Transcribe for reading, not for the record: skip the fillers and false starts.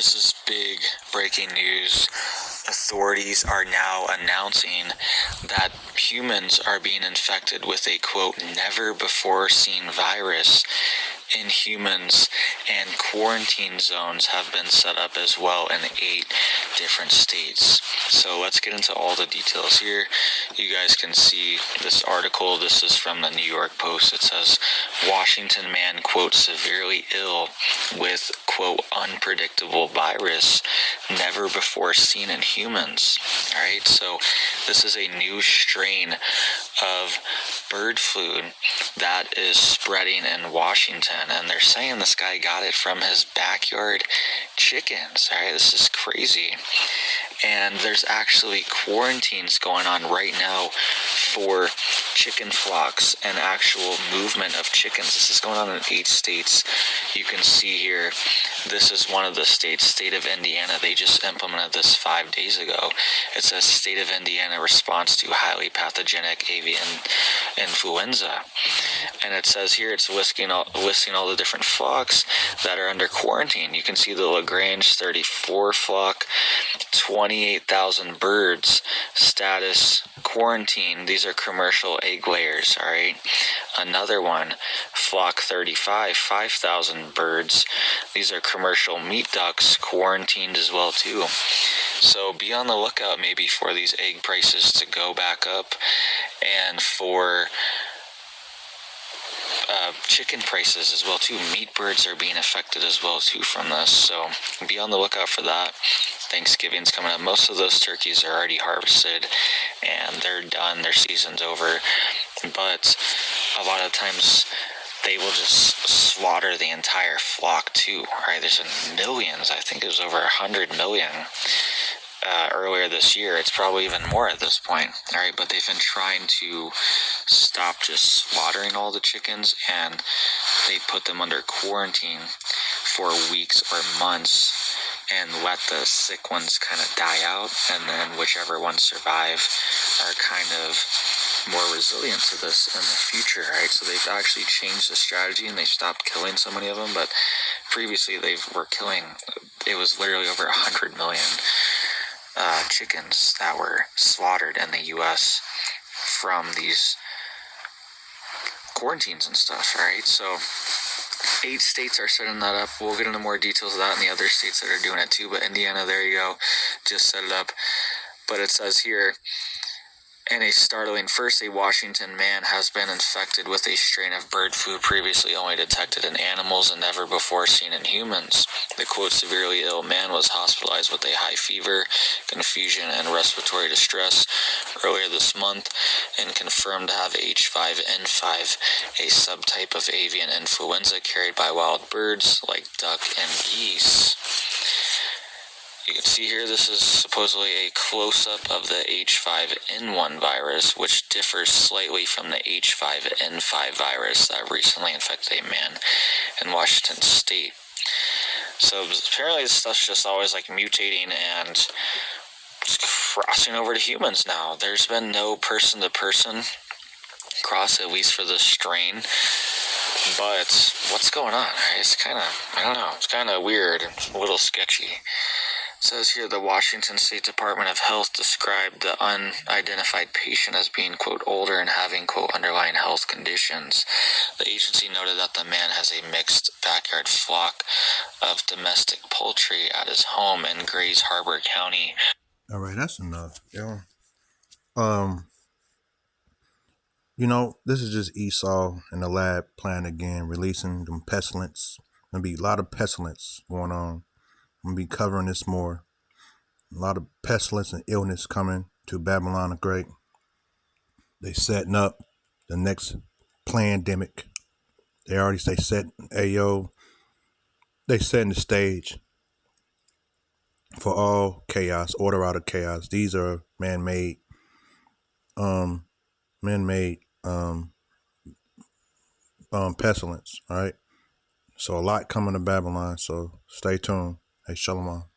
This is big breaking news. Authorities are now announcing that humans are being infected with a, quote, never before seen virus in humans, and quarantine zones have been set up as well in 8 different states. So let's get into all the details here. You guys can see this article. This is from the New York Post. It says, Washington man, quote, severely ill with, quote, unpredictable virus never before seen in humans. All right, so this is a new strain of bird flu that is spreading in Washington, and they're saying this guy got it from his backyard chickens. All right, this is crazy. And there's actually quarantines going on right now for chicken flocks and actual movement of chickens. This is going on in 8 states. You can see here, this is one of the states, state of Indiana. They just implemented this 5 days ago. It says state of Indiana response to highly pathogenic avian influenza. And it says here, it's listing all the different flocks that are under quarantine. You can see the LaGrange 34 flock, 28,000 birds, status quarantine. These are commercial egg layers, all right? Another one, flock 35, 5,000 birds. These are commercial meat ducks, quarantined as well too. So be on the lookout maybe for these egg prices to go back up, and for chicken prices as well too. Meat birds are being affected as well too from this, so be on the lookout for that. Thanksgiving's coming up. Most of those turkeys are already harvested and they're done, their season's over, but a lot of times they will just slaughter the entire flock too, right? There's millions. I think it was over 100 million earlier this year. It's probably even more at this point, all right? But they've been trying to stop just slaughtering all the chickens, and they put them under quarantine for weeks or months and let the sick ones kind of die out, and then whichever ones survive are kind of more resilient to this in the future, right? So they've actually changed the strategy and they stopped killing so many of them, but previously they were killing, it was literally over 100 million chickens that were slaughtered in the U.S. from these quarantines and stuff, right? So 8 states are setting that up. We'll get into more details of that in the other states that are doing it too, but Indiana, there you go, just set it up. But it says here, in a startling first, a Washington man has been infected with a strain of bird flu previously only detected in animals and never before seen in humans. The, quote, severely ill man was hospitalized with a high fever, confusion, and respiratory distress earlier this month and confirmed to have H5N5, a subtype of avian influenza carried by wild birds like duck and geese. You can see here, this is supposedly a close-up of the H5N1 virus, which differs slightly from the H5N5 virus that recently infected a man in Washington state. So apparently this stuff's just always like mutating and crossing over to humans now. There's been no person-to-person cross, at least for this strain. But what's going on? It's kind of, I don't know, it's kind of weird, a little sketchy. It says here, the Washington State Department of Health described the unidentified patient as being, quote, older and having, quote, underlying health conditions. The agency noted that the man has a mixed backyard flock of domestic poultry at his home in Grays Harbor County. All right, that's enough. You know, this is just Esau in the lab playing again, releasing them pestilence. There'll be a lot of pestilence going on. I'm going to be covering this more. A lot of pestilence and illness coming to Babylon the Great. They setting up the next pandemic. They setting the stage for all chaos, order out of chaos. These are man-made pestilence, all right? So a lot coming to Babylon, so stay tuned. Hey, Shalom.